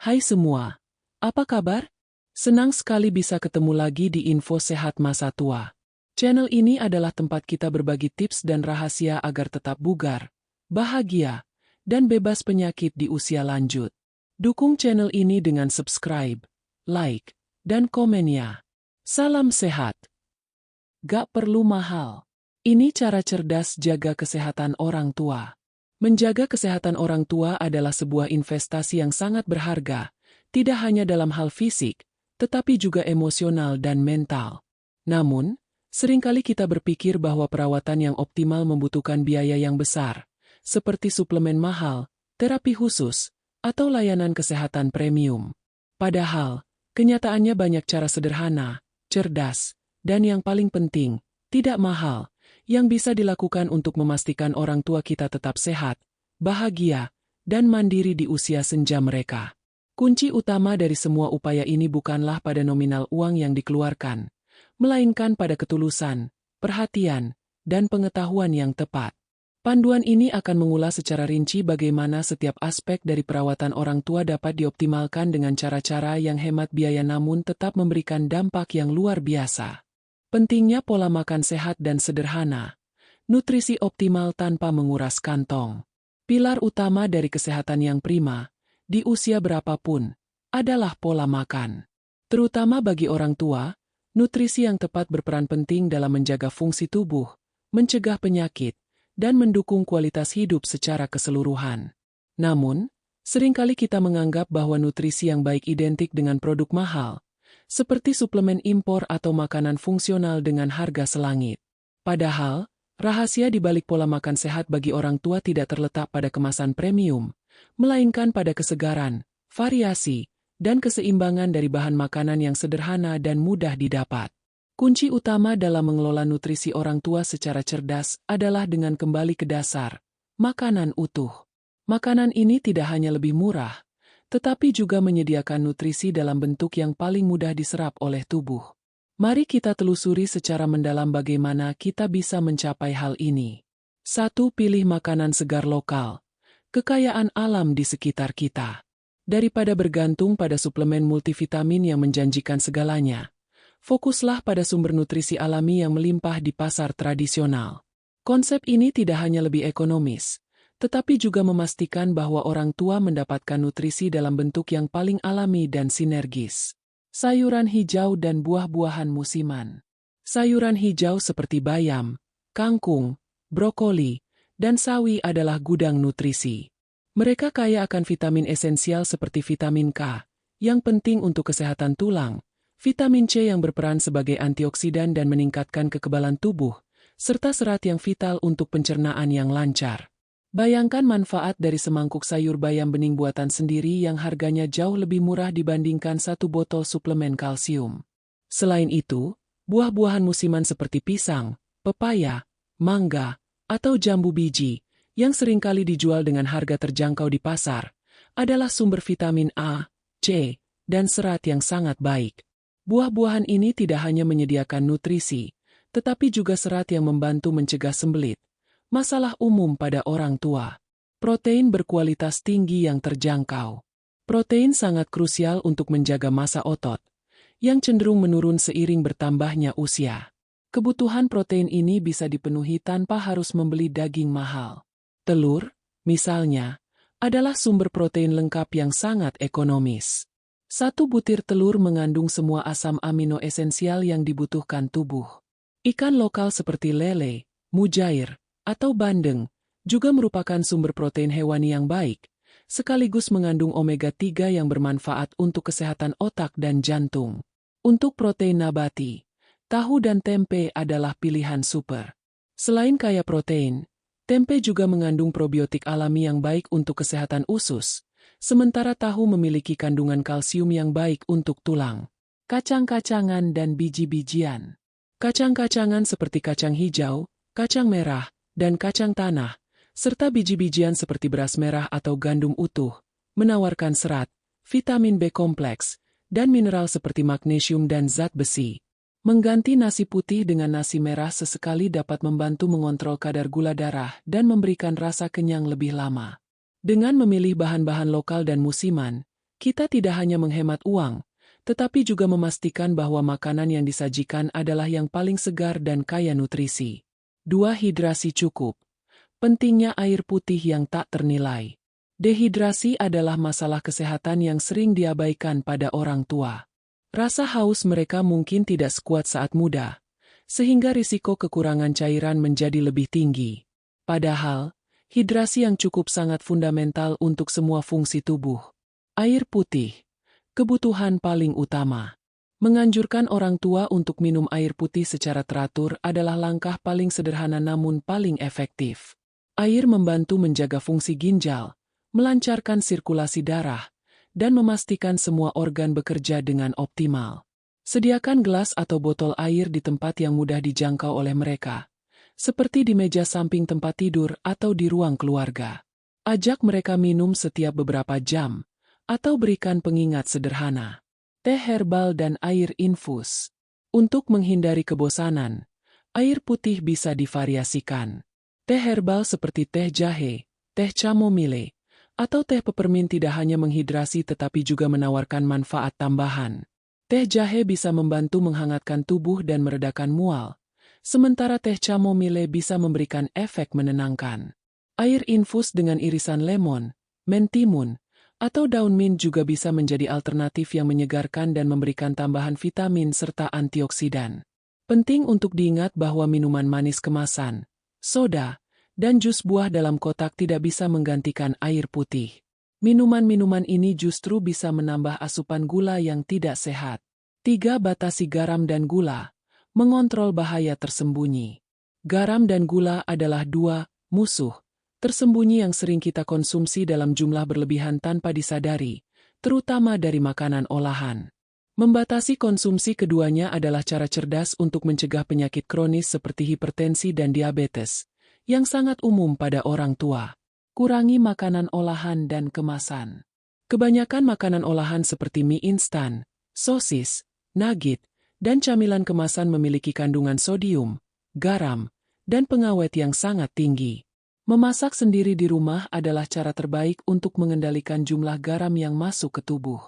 Hai semua, apa kabar? Senang sekali bisa ketemu lagi di Info Sehat Masa Tua. Channel ini adalah tempat kita berbagi tips dan rahasia agar tetap bugar, bahagia, dan bebas penyakit di usia lanjut. Dukung channel ini dengan subscribe, like, dan komennya. Salam sehat. Gak perlu mahal. Ini cara cerdas jaga kesehatan orang tua. Menjaga kesehatan orang tua adalah sebuah investasi yang sangat berharga, tidak hanya dalam hal fisik, tetapi juga emosional dan mental. Namun, seringkali kita berpikir bahwa perawatan yang optimal membutuhkan biaya yang besar, seperti suplemen mahal, terapi khusus, atau layanan kesehatan premium. Padahal, kenyataannya banyak cara sederhana, cerdas, dan yang paling penting, tidak mahal, yang bisa dilakukan untuk memastikan orang tua kita tetap sehat, bahagia, dan mandiri di usia senja mereka. Kunci utama dari semua upaya ini bukanlah pada nominal uang yang dikeluarkan, melainkan pada ketulusan, perhatian, dan pengetahuan yang tepat. Panduan ini akan mengulas secara rinci bagaimana setiap aspek dari perawatan orang tua dapat dioptimalkan dengan cara-cara yang hemat biaya namun tetap memberikan dampak yang luar biasa. Pentingnya pola makan sehat dan sederhana, nutrisi optimal tanpa menguras kantong. Pilar utama dari kesehatan yang prima, di usia berapapun, adalah pola makan. Terutama bagi orang tua, nutrisi yang tepat berperan penting dalam menjaga fungsi tubuh, mencegah penyakit, dan mendukung kualitas hidup secara keseluruhan. Namun, seringkali kita menganggap bahwa nutrisi yang baik identik dengan produk mahal, seperti suplemen impor atau makanan fungsional dengan harga selangit. Padahal, rahasia di balik pola makan sehat bagi orang tua tidak terletak pada kemasan premium, melainkan pada kesegaran, variasi, dan keseimbangan dari bahan makanan yang sederhana dan mudah didapat. Kunci utama dalam mengelola nutrisi orang tua secara cerdas adalah dengan kembali ke dasar, makanan utuh. Makanan ini tidak hanya lebih murah, tetapi juga menyediakan nutrisi dalam bentuk yang paling mudah diserap oleh tubuh. Mari kita telusuri secara mendalam bagaimana kita bisa mencapai hal ini. 1. Pilih makanan segar lokal. Kekayaan alam di sekitar kita. Daripada bergantung pada suplemen multivitamin yang menjanjikan segalanya, fokuslah pada sumber nutrisi alami yang melimpah di pasar tradisional. Konsep ini tidak hanya lebih ekonomis, tetapi juga memastikan bahwa orang tua mendapatkan nutrisi dalam bentuk yang paling alami dan sinergis. Sayuran hijau dan buah-buahan musiman. Sayuran hijau seperti bayam, kangkung, brokoli, dan sawi adalah gudang nutrisi. Mereka kaya akan vitamin esensial seperti vitamin K, yang penting untuk kesehatan tulang, vitamin C yang berperan sebagai antioksidan dan meningkatkan kekebalan tubuh, serta serat yang vital untuk pencernaan yang lancar. Bayangkan manfaat dari semangkuk sayur bayam bening buatan sendiri yang harganya jauh lebih murah dibandingkan satu botol suplemen kalsium. Selain itu, buah-buahan musiman seperti pisang, pepaya, mangga, atau jambu biji, yang seringkali dijual dengan harga terjangkau di pasar, adalah sumber vitamin A, C, dan serat yang sangat baik. Buah-buahan ini tidak hanya menyediakan nutrisi, tetapi juga serat yang membantu mencegah sembelit, masalah umum pada orang tua. Protein berkualitas tinggi yang terjangkau. Protein sangat krusial untuk menjaga massa otot, yang cenderung menurun seiring bertambahnya usia. Kebutuhan protein ini bisa dipenuhi tanpa harus membeli daging mahal. Telur, misalnya, adalah sumber protein lengkap yang sangat ekonomis. Satu butir telur mengandung semua asam amino esensial yang dibutuhkan tubuh. Ikan lokal seperti lele, mujair, atau bandeng, juga merupakan sumber protein hewani yang baik, sekaligus mengandung omega-3 yang bermanfaat untuk kesehatan otak dan jantung. Untuk protein nabati, tahu dan tempe adalah pilihan super. Selain kaya protein, tempe juga mengandung probiotik alami yang baik untuk kesehatan usus, sementara tahu memiliki kandungan kalsium yang baik untuk tulang. Kacang-kacangan dan biji-bijian. Kacang-kacangan seperti kacang hijau, kacang merah, dan kacang tanah, serta biji-bijian seperti beras merah atau gandum utuh, menawarkan serat, vitamin B kompleks, dan mineral seperti magnesium dan zat besi. Mengganti nasi putih dengan nasi merah sesekali dapat membantu mengontrol kadar gula darah dan memberikan rasa kenyang lebih lama. Dengan memilih bahan-bahan lokal dan musiman, Kita tidak hanya menghemat uang, tetapi juga memastikan bahwa makanan yang disajikan adalah yang paling segar dan kaya nutrisi. 2. Hidrasi cukup. Pentingnya air putih yang tak ternilai. Dehidrasi adalah masalah kesehatan yang sering diabaikan pada orang tua. Rasa haus mereka mungkin tidak sekuat saat muda, sehingga risiko kekurangan cairan menjadi lebih tinggi. Padahal, hidrasi yang cukup sangat fundamental untuk semua fungsi tubuh. Air putih, kebutuhan paling utama. Menganjurkan orang tua untuk minum air putih secara teratur adalah langkah paling sederhana namun paling efektif. Air membantu menjaga fungsi ginjal, melancarkan sirkulasi darah, dan memastikan semua organ bekerja dengan optimal. Sediakan gelas atau botol air di tempat yang mudah dijangkau oleh mereka, seperti di meja samping tempat tidur atau di ruang keluarga. Ajak mereka minum setiap beberapa jam, atau berikan pengingat sederhana. Teh herbal dan air infus. Untuk menghindari kebosanan, air putih bisa divariasikan. Teh herbal seperti teh jahe, teh chamomile, atau teh peppermint tidak hanya menghidrasi tetapi juga menawarkan manfaat tambahan. Teh jahe bisa membantu menghangatkan tubuh dan meredakan mual, sementara teh chamomile bisa memberikan efek menenangkan. Air infus dengan irisan lemon, mentimun, atau daun mint juga bisa menjadi alternatif yang menyegarkan dan memberikan tambahan vitamin serta antioksidan. Penting untuk diingat bahwa minuman manis kemasan, soda, dan jus buah dalam kotak tidak bisa menggantikan air putih. Minuman-minuman ini justru bisa menambah asupan gula yang tidak sehat. 3. Batasi garam dan gula. Mengontrol bahaya tersembunyi. Garam dan gula adalah dua musuh tersembunyi yang sering kita konsumsi dalam jumlah berlebihan tanpa disadari, terutama dari makanan olahan. Membatasi konsumsi keduanya adalah cara cerdas untuk mencegah penyakit kronis seperti hipertensi dan diabetes, yang sangat umum pada orang tua. Kurangi makanan olahan dan kemasan. Kebanyakan makanan olahan seperti mie instan, sosis, nugget, dan camilan kemasan memiliki kandungan sodium, garam, dan pengawet yang sangat tinggi. Memasak sendiri di rumah adalah cara terbaik untuk mengendalikan jumlah garam yang masuk ke tubuh.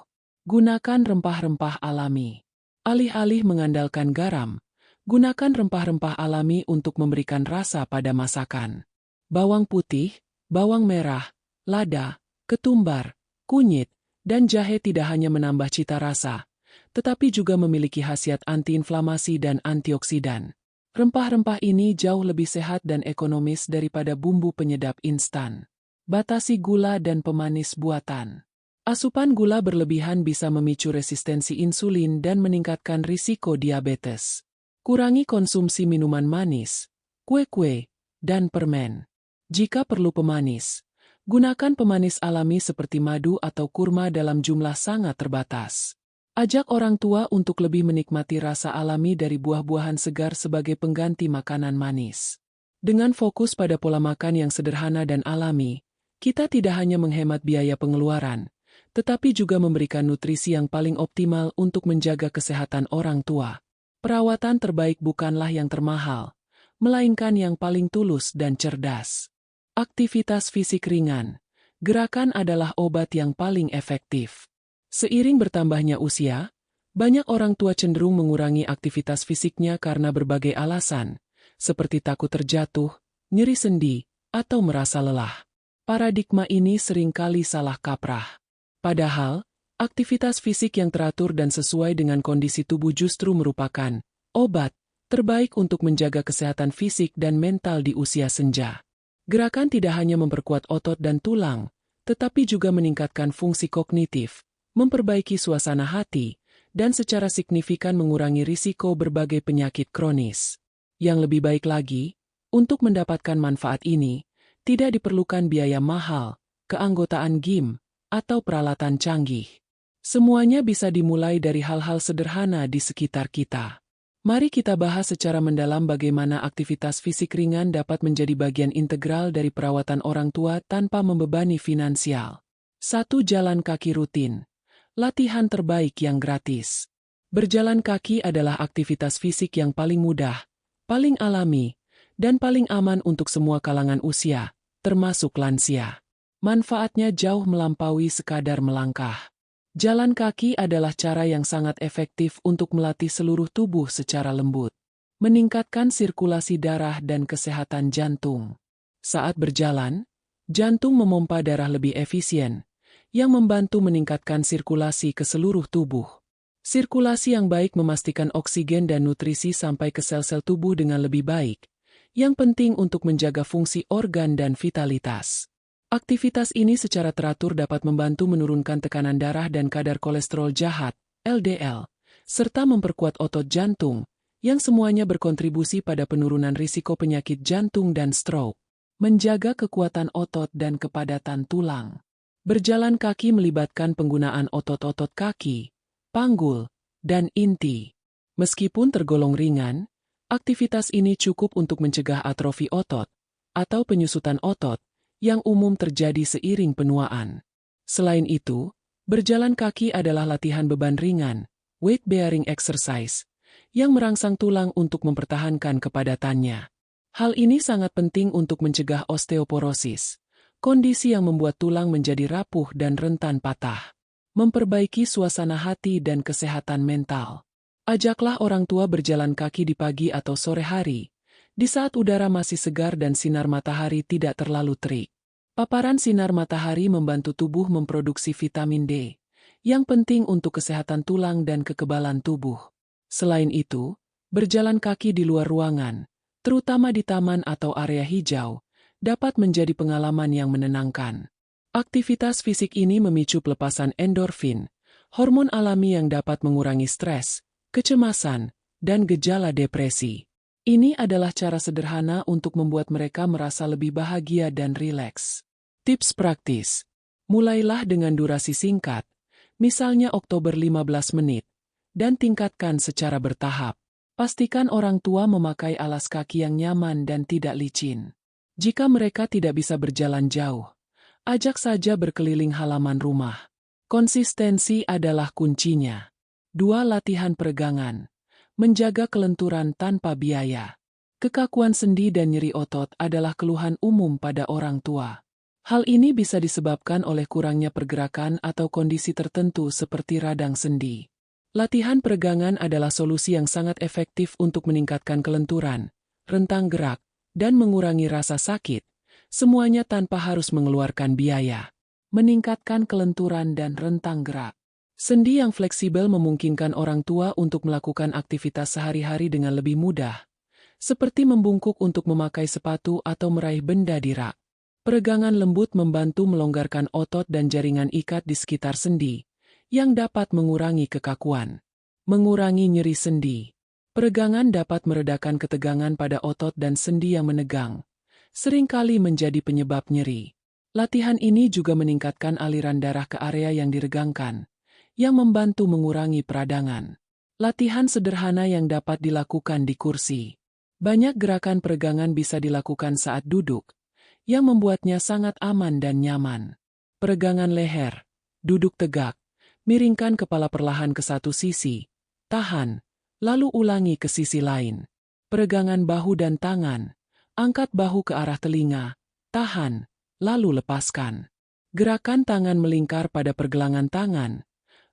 Gunakan rempah-rempah alami. Alih-alih mengandalkan garam, gunakan rempah-rempah alami untuk memberikan rasa pada masakan. Bawang putih, bawang merah, lada, ketumbar, kunyit, dan jahe tidak hanya menambah cita rasa, tetapi juga memiliki khasiat antiinflamasi dan antioksidan. Rempah-rempah ini jauh lebih sehat dan ekonomis daripada bumbu penyedap instan. Batasi gula dan pemanis buatan. Asupan gula berlebihan bisa memicu resistensi insulin dan meningkatkan risiko diabetes. Kurangi konsumsi minuman manis, kue-kue, dan permen. Jika perlu pemanis, gunakan pemanis alami seperti madu atau kurma dalam jumlah sangat terbatas. Ajak orang tua untuk lebih menikmati rasa alami dari buah-buahan segar sebagai pengganti makanan manis. Dengan fokus pada pola makan yang sederhana dan alami, kita tidak hanya menghemat biaya pengeluaran, tetapi juga memberikan nutrisi yang paling optimal untuk menjaga kesehatan orang tua. Perawatan terbaik bukanlah yang termahal, melainkan yang paling tulus dan cerdas. Aktivitas fisik ringan. Gerakan adalah obat yang paling efektif. Seiring bertambahnya usia, banyak orang tua cenderung mengurangi aktivitas fisiknya karena berbagai alasan, seperti takut terjatuh, nyeri sendi, atau merasa lelah. Paradigma ini seringkali salah kaprah. Padahal, aktivitas fisik yang teratur dan sesuai dengan kondisi tubuh justru merupakan obat terbaik untuk menjaga kesehatan fisik dan mental di usia senja. Gerakan tidak hanya memperkuat otot dan tulang, tetapi juga meningkatkan fungsi kognitif, memperbaiki suasana hati, dan secara signifikan mengurangi risiko berbagai penyakit kronis. Yang lebih baik lagi, untuk mendapatkan manfaat ini, tidak diperlukan biaya mahal, keanggotaan gym, atau peralatan canggih. Semuanya bisa dimulai dari hal-hal sederhana di sekitar kita. Mari kita bahas secara mendalam bagaimana aktivitas fisik ringan dapat menjadi bagian integral dari perawatan orang tua tanpa membebani finansial. 1. Jalan kaki rutin. Latihan terbaik yang gratis. Berjalan kaki adalah aktivitas fisik yang paling mudah, paling alami, dan paling aman untuk semua kalangan usia, termasuk lansia. Manfaatnya jauh melampaui sekadar melangkah. Jalan kaki adalah cara yang sangat efektif untuk melatih seluruh tubuh secara lembut, meningkatkan sirkulasi darah dan kesehatan jantung. Saat berjalan, jantung memompa darah lebih efisien, yang membantu meningkatkan sirkulasi ke seluruh tubuh. Sirkulasi yang baik memastikan oksigen dan nutrisi sampai ke sel-sel tubuh dengan lebih baik, yang penting untuk menjaga fungsi organ dan vitalitas. Aktivitas ini secara teratur dapat membantu menurunkan tekanan darah dan kadar kolesterol jahat, LDL, serta memperkuat otot jantung, yang semuanya berkontribusi pada penurunan risiko penyakit jantung dan stroke. Menjaga kekuatan otot dan kepadatan tulang. Berjalan kaki melibatkan penggunaan otot-otot kaki, panggul, dan inti. Meskipun tergolong ringan, aktivitas ini cukup untuk mencegah atrofi otot, atau penyusutan otot, yang umum terjadi seiring penuaan. Selain itu, berjalan kaki adalah latihan beban ringan, weight-bearing exercise, yang merangsang tulang untuk mempertahankan kepadatannya. Hal ini sangat penting untuk mencegah osteoporosis, kondisi yang membuat tulang menjadi rapuh dan rentan patah. Memperbaiki suasana hati dan kesehatan mental. Ajaklah orang tua berjalan kaki di pagi atau sore hari, di saat udara masih segar dan sinar matahari tidak terlalu terik. Paparan sinar matahari membantu tubuh memproduksi vitamin D, yang penting untuk kesehatan tulang dan kekebalan tubuh. Selain itu, berjalan kaki di luar ruangan, terutama di taman atau area hijau, dapat menjadi pengalaman yang menenangkan. Aktivitas fisik ini memicu pelepasan endorfin, hormon alami yang dapat mengurangi stres, kecemasan, dan gejala depresi. Ini adalah cara sederhana untuk membuat mereka merasa lebih bahagia dan rileks. Tips praktis. Mulailah dengan durasi singkat, misalnya Oktober 15 menit, dan tingkatkan secara bertahap. Pastikan orang tua memakai alas kaki yang nyaman dan tidak licin. Jika mereka tidak bisa berjalan jauh, ajak saja berkeliling halaman rumah. Konsistensi adalah kuncinya. 2. Latihan peregangan. Menjaga kelenturan tanpa biaya. Kekakuan sendi dan nyeri otot adalah keluhan umum pada orang tua. Hal ini bisa disebabkan oleh kurangnya pergerakan atau kondisi tertentu seperti radang sendi. Latihan peregangan adalah solusi yang sangat efektif untuk meningkatkan kelenturan, rentang gerak, dan mengurangi rasa sakit. Semuanya tanpa harus mengeluarkan biaya. Meningkatkan kelenturan dan rentang gerak. Sendi yang fleksibel memungkinkan orang tua untuk melakukan aktivitas sehari-hari dengan lebih mudah, seperti membungkuk untuk memakai sepatu atau meraih benda di rak. Peregangan lembut membantu melonggarkan otot dan jaringan ikat di sekitar sendi, yang dapat mengurangi kekakuan. Mengurangi nyeri sendi. Peregangan dapat meredakan ketegangan pada otot dan sendi yang menegang, seringkali menjadi penyebab nyeri. Latihan ini juga meningkatkan aliran darah ke area yang diregangkan, yang membantu mengurangi peradangan. Latihan sederhana yang dapat dilakukan di kursi. Banyak gerakan peregangan bisa dilakukan saat duduk, yang membuatnya sangat aman dan nyaman. Peregangan leher. Duduk tegak. Miringkan kepala perlahan ke satu sisi. Tahan. Lalu ulangi ke sisi lain. Peregangan bahu dan tangan. Angkat bahu ke arah telinga. Tahan. Lalu lepaskan. Gerakan tangan melingkar pada pergelangan tangan.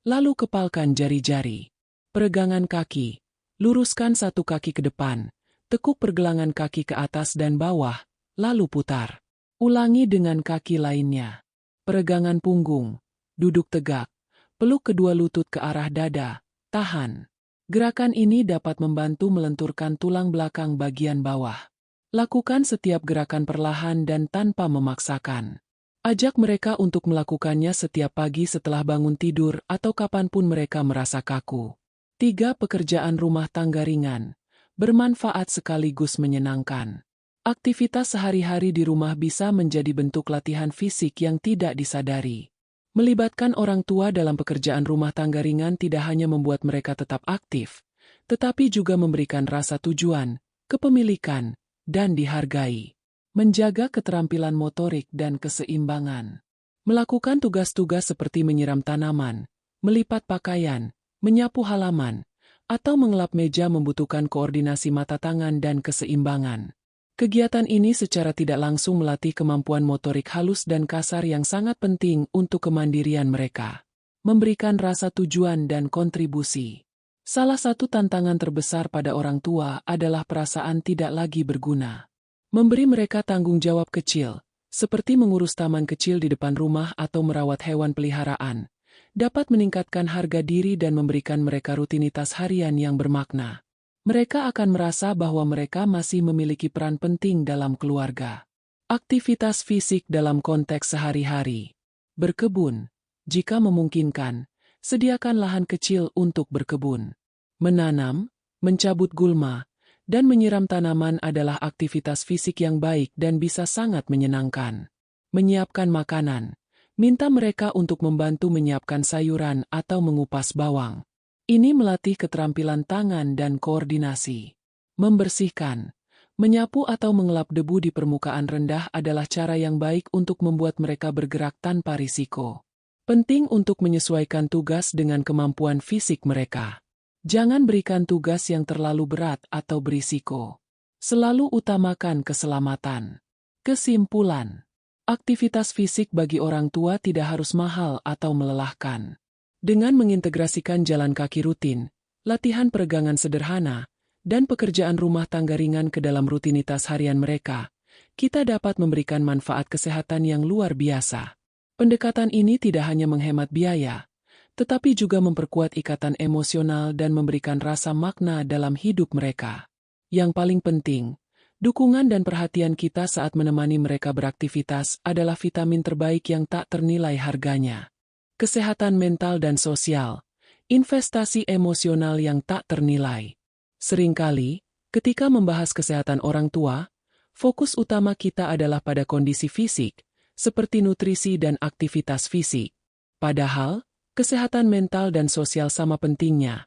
Lalu kepalkan jari-jari. Peregangan kaki. Luruskan satu kaki ke depan. Tekuk pergelangan kaki ke atas dan bawah. Lalu putar. Ulangi dengan kaki lainnya. Peregangan punggung. Duduk tegak. Peluk kedua lutut ke arah dada. Tahan. Gerakan ini dapat membantu melenturkan tulang belakang bagian bawah. Lakukan setiap gerakan perlahan dan tanpa memaksakan. Ajak mereka untuk melakukannya setiap pagi setelah bangun tidur atau kapanpun mereka merasa kaku. 3. Pekerjaan rumah tangga ringan. Bermanfaat sekaligus menyenangkan. Aktivitas sehari-hari di rumah bisa menjadi bentuk latihan fisik yang tidak disadari. Melibatkan orang tua dalam pekerjaan rumah tangga ringan tidak hanya membuat mereka tetap aktif, tetapi juga memberikan rasa tujuan, kepemilikan, dan dihargai. Menjaga keterampilan motorik dan keseimbangan. Melakukan tugas-tugas seperti menyiram tanaman, melipat pakaian, menyapu halaman, atau mengelap meja membutuhkan koordinasi mata tangan dan keseimbangan. Kegiatan ini secara tidak langsung melatih kemampuan motorik halus dan kasar yang sangat penting untuk kemandirian mereka. memberikan rasa tujuan dan kontribusi. Salah satu tantangan terbesar pada orang tua adalah perasaan tidak lagi berguna. Memberi mereka tanggung jawab kecil, seperti mengurus taman kecil di depan rumah atau merawat hewan peliharaan, dapat meningkatkan harga diri dan memberikan mereka rutinitas harian yang bermakna. Mereka akan merasa bahwa mereka masih memiliki peran penting dalam keluarga. Aktivitas fisik dalam konteks sehari-hari. Berkebun. Jika memungkinkan, sediakan lahan kecil untuk berkebun. Menanam, mencabut gulma, dan menyiram tanaman adalah aktivitas fisik yang baik dan bisa sangat menyenangkan. Menyiapkan makanan. Minta mereka untuk membantu menyiapkan sayuran atau mengupas bawang. Ini melatih keterampilan tangan dan koordinasi. Membersihkan. Menyapu atau mengelap debu di permukaan rendah adalah cara yang baik untuk membuat mereka bergerak tanpa risiko. Penting untuk menyesuaikan tugas dengan kemampuan fisik mereka. Jangan berikan tugas yang terlalu berat atau berisiko. Selalu utamakan keselamatan. Kesimpulan. Aktivitas fisik bagi orang tua tidak harus mahal atau melelahkan. Dengan mengintegrasikan jalan kaki rutin, latihan peregangan sederhana, dan pekerjaan rumah tangga ringan ke dalam rutinitas harian mereka, kita dapat memberikan manfaat kesehatan yang luar biasa. Pendekatan ini tidak hanya menghemat biaya, tetapi juga memperkuat ikatan emosional dan memberikan rasa makna dalam hidup mereka. Yang paling penting, dukungan dan perhatian kita saat menemani mereka beraktivitas adalah vitamin terbaik yang tak ternilai harganya. Kesehatan mental dan sosial, investasi emosional yang tak ternilai. Seringkali, ketika membahas kesehatan orang tua, fokus utama kita adalah pada kondisi fisik, seperti nutrisi dan aktivitas fisik. Padahal, kesehatan mental dan sosial sama pentingnya.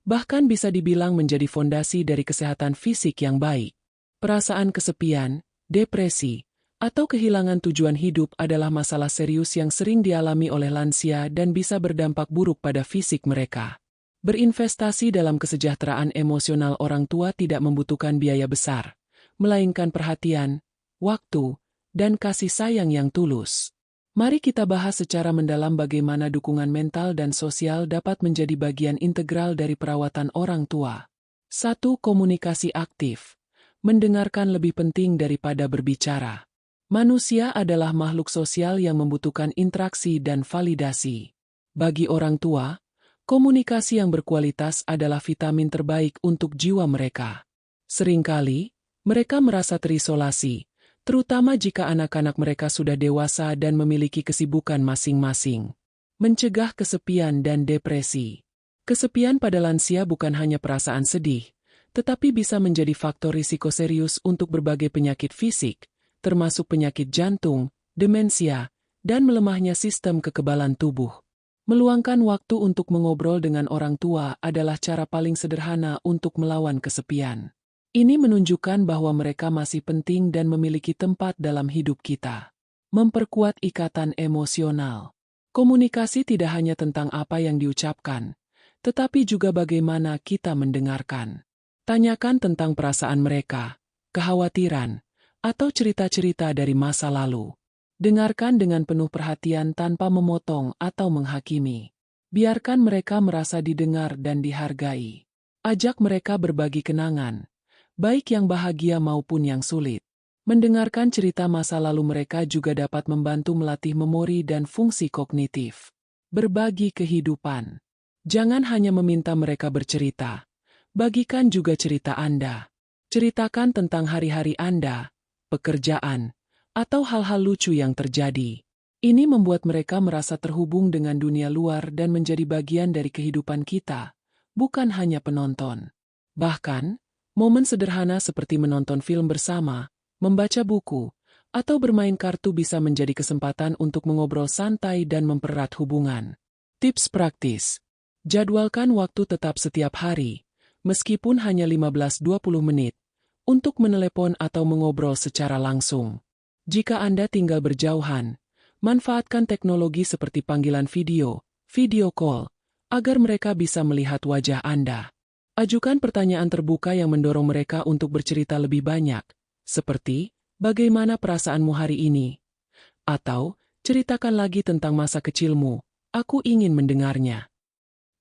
Bahkan bisa dibilang menjadi fondasi dari kesehatan fisik yang baik. Perasaan kesepian, depresi, atau kehilangan tujuan hidup adalah masalah serius yang sering dialami oleh lansia dan bisa berdampak buruk pada fisik mereka. Berinvestasi dalam kesejahteraan emosional orang tua tidak membutuhkan biaya besar, melainkan perhatian, waktu, dan kasih sayang yang tulus. Mari kita bahas secara mendalam bagaimana dukungan mental dan sosial dapat menjadi bagian integral dari perawatan orang tua. 1. Komunikasi aktif. Mendengarkan lebih penting daripada berbicara. Manusia adalah makhluk sosial yang membutuhkan interaksi dan validasi. Bagi orang tua, komunikasi yang berkualitas adalah vitamin terbaik untuk jiwa mereka. Seringkali, mereka merasa terisolasi, terutama jika anak-anak mereka sudah dewasa dan memiliki kesibukan masing-masing. Mencegah kesepian dan depresi. Kesepian pada lansia bukan hanya perasaan sedih, tetapi bisa menjadi faktor risiko serius untuk berbagai penyakit fisik, termasuk penyakit jantung, demensia, dan melemahnya sistem kekebalan tubuh. Meluangkan waktu untuk mengobrol dengan orang tua adalah cara paling sederhana untuk melawan kesepian. Ini menunjukkan bahwa mereka masih penting dan memiliki tempat dalam hidup kita. Memperkuat ikatan emosional. Komunikasi tidak hanya tentang apa yang diucapkan, tetapi juga bagaimana kita mendengarkan. Tanyakan tentang perasaan mereka, kekhawatiran, atau cerita-cerita dari masa lalu. Dengarkan dengan penuh perhatian tanpa memotong atau menghakimi. Biarkan mereka merasa didengar dan dihargai. Ajak mereka berbagi kenangan, baik yang bahagia maupun yang sulit. Mendengarkan cerita masa lalu mereka juga dapat membantu melatih memori dan fungsi kognitif. Berbagi kehidupan. Jangan hanya meminta mereka bercerita. Bagikan juga cerita Anda. Ceritakan tentang hari-hari Anda, pekerjaan, atau hal-hal lucu yang terjadi. Ini membuat mereka merasa terhubung dengan dunia luar dan menjadi bagian dari kehidupan kita, bukan hanya penonton. Bahkan, momen sederhana seperti menonton film bersama, membaca buku, atau bermain kartu bisa menjadi kesempatan untuk mengobrol santai dan mempererat hubungan. Tips praktis. Jadwalkan waktu tetap setiap hari, meskipun hanya 15-20 menit, untuk menelepon atau mengobrol secara langsung. Jika Anda tinggal berjauhan, manfaatkan teknologi seperti panggilan video call, agar mereka bisa melihat wajah Anda. Ajukan pertanyaan terbuka yang mendorong mereka untuk bercerita lebih banyak, seperti, bagaimana perasaanmu hari ini? Atau, ceritakan lagi tentang masa kecilmu, Aku ingin mendengarnya.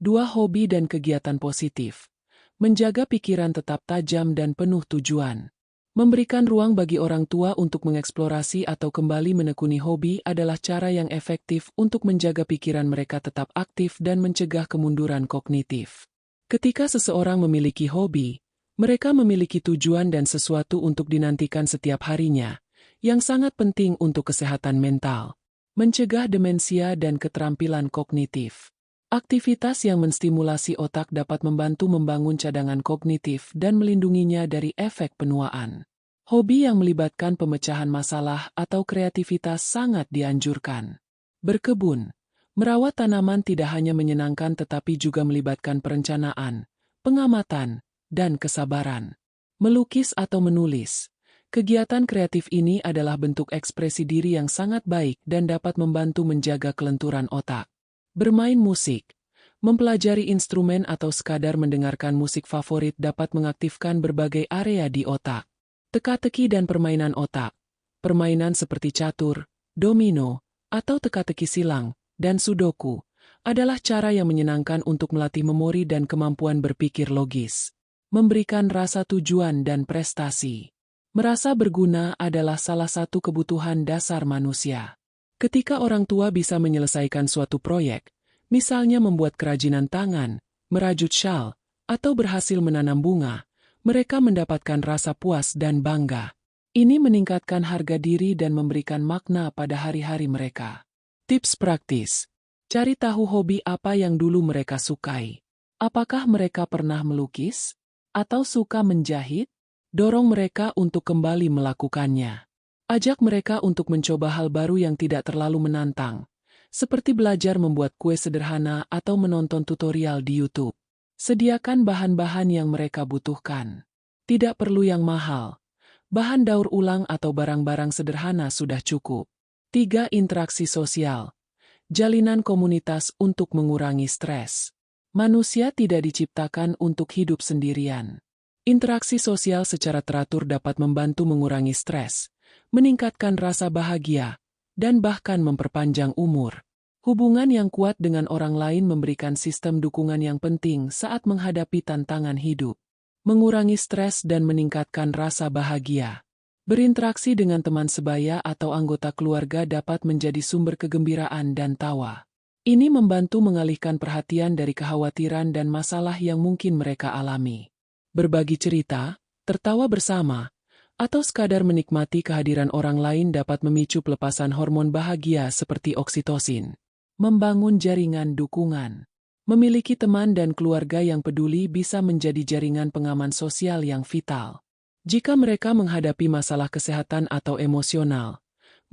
2. Hobi dan kegiatan positif. Menjaga pikiran tetap tajam dan penuh tujuan. Memberikan ruang bagi orang tua untuk mengeksplorasi atau kembali menekuni hobi adalah cara yang efektif untuk menjaga pikiran mereka tetap aktif dan mencegah kemunduran kognitif. Ketika seseorang memiliki hobi, mereka memiliki tujuan dan sesuatu untuk dinantikan setiap harinya, yang sangat penting untuk kesehatan mental. Mencegah demensia dan keterampilan kognitif. Aktivitas yang menstimulasi otak dapat membantu membangun cadangan kognitif dan melindunginya dari efek penuaan. Hobi yang melibatkan pemecahan masalah atau kreativitas sangat dianjurkan. Berkebun, merawat tanaman tidak hanya menyenangkan tetapi juga melibatkan perencanaan, pengamatan, dan kesabaran. Melukis atau menulis. Kegiatan kreatif ini adalah bentuk ekspresi diri yang sangat baik dan dapat membantu menjaga kelenturan otak. Bermain musik, mempelajari instrumen atau sekadar mendengarkan musik favorit dapat mengaktifkan berbagai area di otak. Teka-teki dan permainan otak, permainan seperti catur, domino, atau teka-teki silang, dan sudoku, adalah cara yang menyenangkan untuk melatih memori dan kemampuan berpikir logis. Memberikan rasa tujuan dan prestasi. Merasa berguna adalah salah satu kebutuhan dasar manusia. Ketika orang tua bisa menyelesaikan suatu proyek, misalnya membuat kerajinan tangan, merajut syal, atau berhasil menanam bunga, mereka mendapatkan rasa puas dan bangga. Ini meningkatkan harga diri dan memberikan makna pada hari-hari mereka. Tips praktis. Cari tahu hobi apa yang dulu mereka sukai. Apakah mereka pernah melukis? Atau suka menjahit? Dorong mereka untuk kembali melakukannya. Ajak mereka untuk mencoba hal baru yang tidak terlalu menantang, seperti belajar membuat kue sederhana atau menonton tutorial di YouTube. Sediakan bahan-bahan yang mereka butuhkan. Tidak perlu yang mahal. Bahan daur ulang atau barang-barang sederhana sudah cukup. 3. Interaksi sosial. Jalinan komunitas untuk mengurangi stres. Manusia tidak diciptakan untuk hidup sendirian. Interaksi sosial secara teratur dapat membantu mengurangi stres, meningkatkan rasa bahagia, dan bahkan memperpanjang umur. Hubungan yang kuat dengan orang lain memberikan sistem dukungan yang penting saat menghadapi tantangan hidup. Mengurangi stres dan meningkatkan rasa bahagia. Berinteraksi dengan teman sebaya atau anggota keluarga dapat menjadi sumber kegembiraan dan tawa. Ini membantu mengalihkan perhatian dari kekhawatiran dan masalah yang mungkin mereka alami. Berbagi cerita, tertawa bersama, atau sekadar menikmati kehadiran orang lain dapat memicu pelepasan hormon bahagia seperti oksitosin. Membangun jaringan dukungan. Memiliki teman dan keluarga yang peduli bisa menjadi jaringan pengaman sosial yang vital. Jika mereka menghadapi masalah kesehatan atau emosional,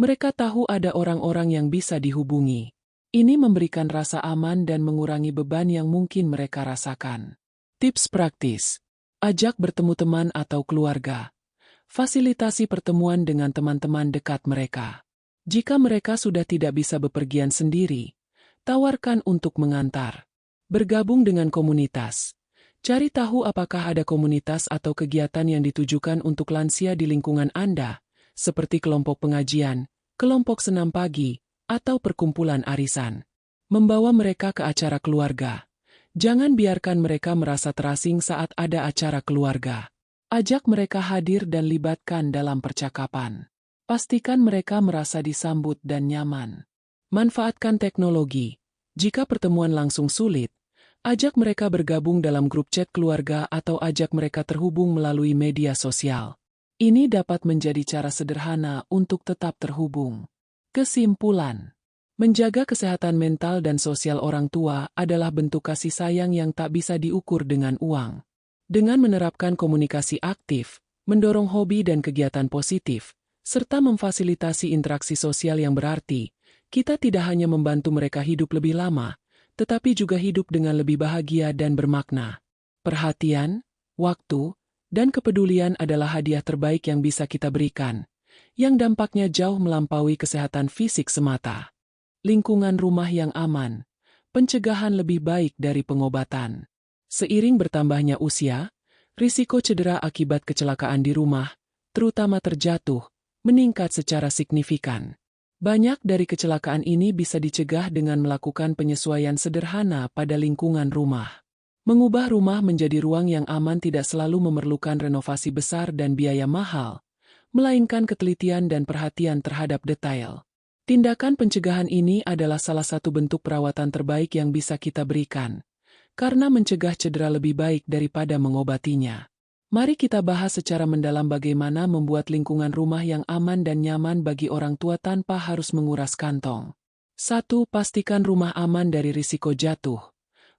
mereka tahu ada orang-orang yang bisa dihubungi. Ini memberikan rasa aman dan mengurangi beban yang mungkin mereka rasakan. Tips praktis. Ajak bertemu teman atau keluarga. Fasilitasi pertemuan dengan teman-teman dekat mereka. Jika mereka sudah tidak bisa bepergian sendiri, tawarkan untuk mengantar. Bergabung dengan komunitas. Cari tahu apakah ada komunitas atau kegiatan yang ditujukan untuk lansia di lingkungan Anda, seperti kelompok pengajian, kelompok senam pagi, atau perkumpulan arisan. Membawa mereka ke acara keluarga. Jangan biarkan mereka merasa terasing saat ada acara keluarga. Ajak mereka hadir dan libatkan dalam percakapan. Pastikan mereka merasa disambut dan nyaman. Manfaatkan teknologi. Jika pertemuan langsung sulit, ajak mereka bergabung dalam grup chat keluarga atau ajak mereka terhubung melalui media sosial. Ini dapat menjadi cara sederhana untuk tetap terhubung. Kesimpulan. Menjaga kesehatan mental dan sosial orang tua adalah bentuk kasih sayang yang tak bisa diukur dengan uang. Dengan menerapkan komunikasi aktif, mendorong hobi dan kegiatan positif, serta memfasilitasi interaksi sosial yang berarti, kita tidak hanya membantu mereka hidup lebih lama, tetapi juga hidup dengan lebih bahagia dan bermakna. Perhatian, waktu, dan kepedulian adalah hadiah terbaik yang bisa kita berikan, yang dampaknya jauh melampaui kesehatan fisik semata. Lingkungan rumah yang aman, pencegahan lebih baik dari pengobatan. Seiring bertambahnya usia, risiko cedera akibat kecelakaan di rumah, terutama terjatuh, meningkat secara signifikan. Banyak dari kecelakaan ini bisa dicegah dengan melakukan penyesuaian sederhana pada lingkungan rumah. Mengubah rumah menjadi ruang yang aman tidak selalu memerlukan renovasi besar dan biaya mahal, melainkan ketelitian dan perhatian terhadap detail. Tindakan pencegahan ini adalah salah satu bentuk perawatan terbaik yang bisa kita berikan, karena mencegah cedera lebih baik daripada mengobatinya. Mari kita bahas secara mendalam bagaimana membuat lingkungan rumah yang aman dan nyaman bagi orang tua tanpa harus menguras kantong. 1. Pastikan rumah aman dari risiko jatuh.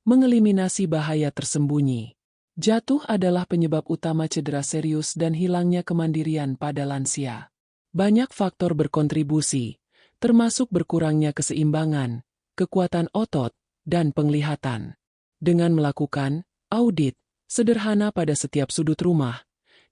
Mengeliminasi bahaya tersembunyi. Jatuh adalah penyebab utama cedera serius dan hilangnya kemandirian pada lansia. Banyak faktor berkontribusi, termasuk berkurangnya keseimbangan, kekuatan otot, dan penglihatan. Dengan melakukan audit sederhana pada setiap sudut rumah,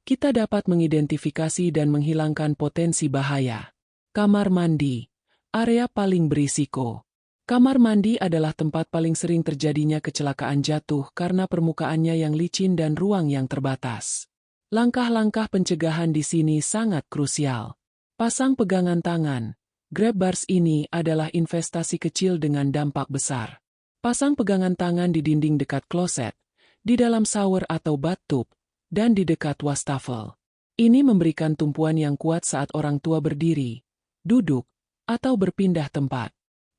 kita dapat mengidentifikasi dan menghilangkan potensi bahaya. Kamar mandi, area paling berisiko. Kamar mandi adalah tempat paling sering terjadinya kecelakaan jatuh karena permukaannya yang licin dan ruang yang terbatas. Langkah-langkah pencegahan di sini sangat krusial. Pasang pegangan tangan. Grab bars ini adalah investasi kecil dengan dampak besar. Pasang pegangan tangan di dinding dekat kloset, di dalam shower atau bathtub, dan di dekat wastafel. Ini memberikan tumpuan yang kuat saat orang tua berdiri, duduk, atau berpindah tempat.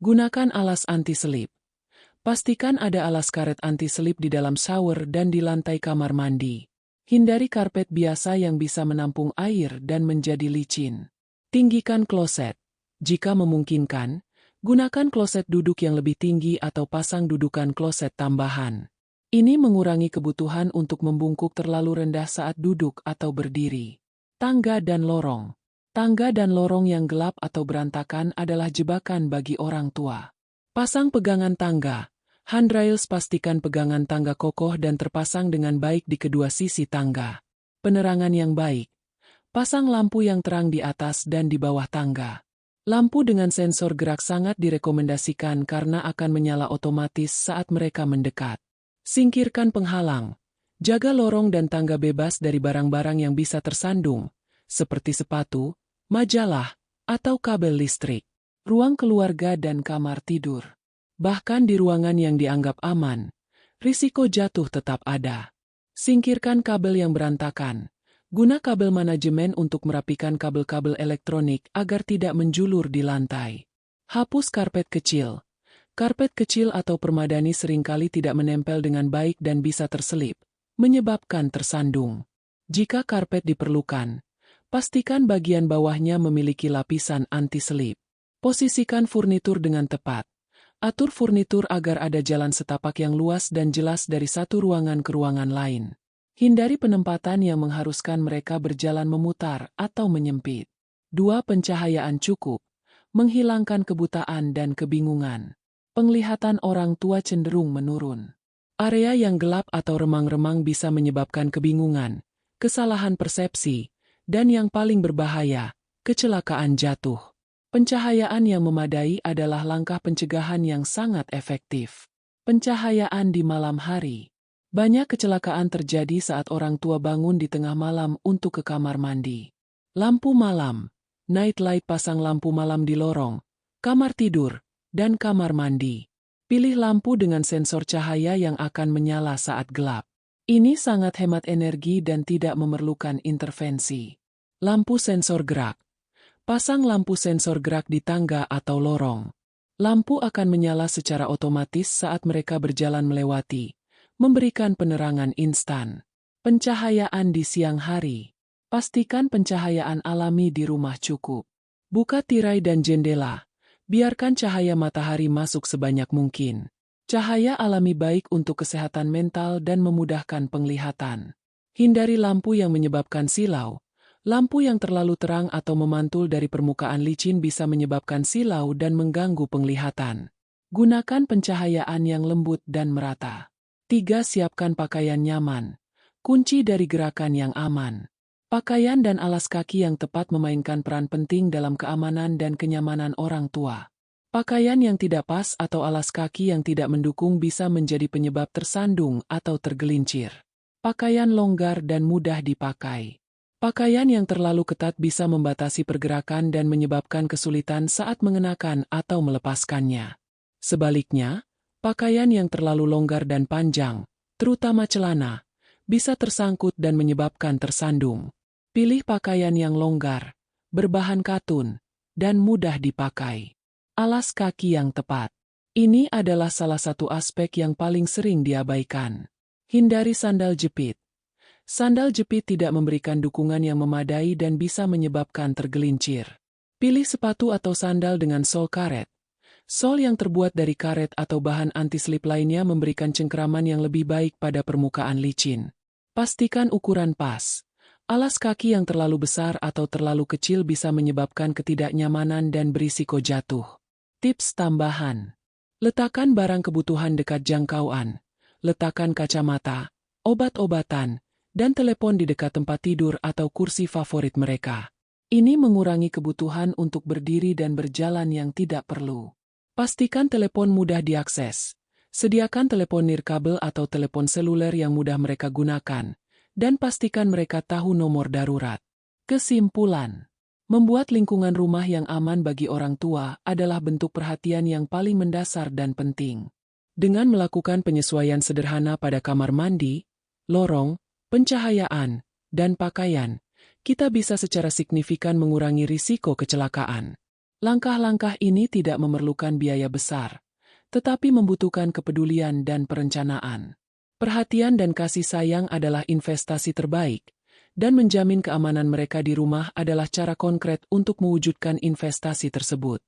Gunakan alas anti-selip. Pastikan ada alas karet anti-selip di dalam shower dan di lantai kamar mandi. Hindari karpet biasa yang bisa menampung air dan menjadi licin. Tinggikan kloset. Jika memungkinkan, gunakan kloset duduk yang lebih tinggi atau pasang dudukan kloset tambahan. Ini mengurangi kebutuhan untuk membungkuk terlalu rendah saat duduk atau berdiri. Tangga dan lorong. Tangga dan lorong yang gelap atau berantakan adalah jebakan bagi orang tua. Pasang pegangan tangga. Handrails, pastikan pegangan tangga kokoh dan terpasang dengan baik di kedua sisi tangga. Penerangan yang baik. Pasang lampu yang terang di atas dan di bawah tangga. Lampu dengan sensor gerak sangat direkomendasikan karena akan menyala otomatis saat mereka mendekat. Singkirkan penghalang. Jaga lorong dan tangga bebas dari barang-barang yang bisa tersandung, seperti sepatu, majalah, atau kabel listrik. Ruang keluarga dan kamar tidur. Bahkan di ruangan yang dianggap aman, risiko jatuh tetap ada. Singkirkan kabel yang berantakan. Guna kabel manajemen untuk merapikan kabel-kabel elektronik agar tidak menjulur di lantai. Hapus karpet kecil. Karpet kecil atau permadani seringkali tidak menempel dengan baik dan bisa terselip, menyebabkan tersandung. Jika karpet diperlukan, pastikan bagian bawahnya memiliki lapisan anti-selip. Posisikan furnitur dengan tepat. Atur furnitur agar ada jalan setapak yang luas dan jelas dari satu ruangan ke ruangan lain. Hindari penempatan yang mengharuskan mereka berjalan memutar atau menyempit. 2. Pencahayaan cukup. Menghilangkan kebutaan dan kebingungan. Penglihatan orang tua cenderung menurun. Area yang gelap atau remang-remang bisa menyebabkan kebingungan, kesalahan persepsi, dan yang paling berbahaya, kecelakaan jatuh. Pencahayaan yang memadai adalah langkah pencegahan yang sangat efektif. Pencahayaan di malam hari. Banyak kecelakaan terjadi saat orang tua bangun di tengah malam untuk ke kamar mandi. Lampu malam. Night light, pasang lampu malam di lorong, kamar tidur, dan kamar mandi. Pilih lampu dengan sensor cahaya yang akan menyala saat gelap. Ini sangat hemat energi dan tidak memerlukan intervensi. Lampu sensor gerak. Pasang lampu sensor gerak di tangga atau lorong. Lampu akan menyala secara otomatis saat mereka berjalan melewati, memberikan penerangan instan. Pencahayaan di siang hari. Pastikan pencahayaan alami di rumah cukup. Buka tirai dan jendela. Biarkan cahaya matahari masuk sebanyak mungkin. Cahaya alami baik untuk kesehatan mental dan memudahkan penglihatan. Hindari lampu yang menyebabkan silau. Lampu yang terlalu terang atau memantul dari permukaan licin bisa menyebabkan silau dan mengganggu penglihatan. Gunakan pencahayaan yang lembut dan merata. 3. Siapkan pakaian nyaman. Kunci dari gerakan yang aman. Pakaian dan alas kaki yang tepat memainkan peran penting dalam keamanan dan kenyamanan orang tua. Pakaian yang tidak pas atau alas kaki yang tidak mendukung bisa menjadi penyebab tersandung atau tergelincir. Pakaian longgar dan mudah dipakai. Pakaian yang terlalu ketat bisa membatasi pergerakan dan menyebabkan kesulitan saat mengenakan atau melepaskannya. Sebaliknya, pakaian yang terlalu longgar dan panjang, terutama celana, bisa tersangkut dan menyebabkan tersandung. Pilih pakaian yang longgar, berbahan katun, dan mudah dipakai. Alas kaki yang tepat. Ini adalah salah satu aspek yang paling sering diabaikan. Hindari sandal jepit. Sandal jepit tidak memberikan dukungan yang memadai dan bisa menyebabkan tergelincir. Pilih sepatu atau sandal dengan sol karet. Sol yang terbuat dari karet atau bahan anti-slip lainnya memberikan cengkeraman yang lebih baik pada permukaan licin. Pastikan ukuran pas. Alas kaki yang terlalu besar atau terlalu kecil bisa menyebabkan ketidaknyamanan dan berisiko jatuh. Tips tambahan. Letakkan barang kebutuhan dekat jangkauan. Letakkan kacamata, obat-obatan, dan telepon di dekat tempat tidur atau kursi favorit mereka. Ini mengurangi kebutuhan untuk berdiri dan berjalan yang tidak perlu. Pastikan telepon mudah diakses. Sediakan telepon nirkabel atau telepon seluler yang mudah mereka gunakan, dan pastikan mereka tahu nomor darurat. Kesimpulan. Membuat lingkungan rumah yang aman bagi orang tua adalah bentuk perhatian yang paling mendasar dan penting. Dengan melakukan penyesuaian sederhana pada kamar mandi, lorong, pencahayaan, dan pakaian, kita bisa secara signifikan mengurangi risiko kecelakaan. Langkah-langkah ini tidak memerlukan biaya besar, tetapi membutuhkan kepedulian dan perencanaan. Perhatian dan kasih sayang adalah investasi terbaik, dan menjamin keamanan mereka di rumah adalah cara konkret untuk mewujudkan investasi tersebut.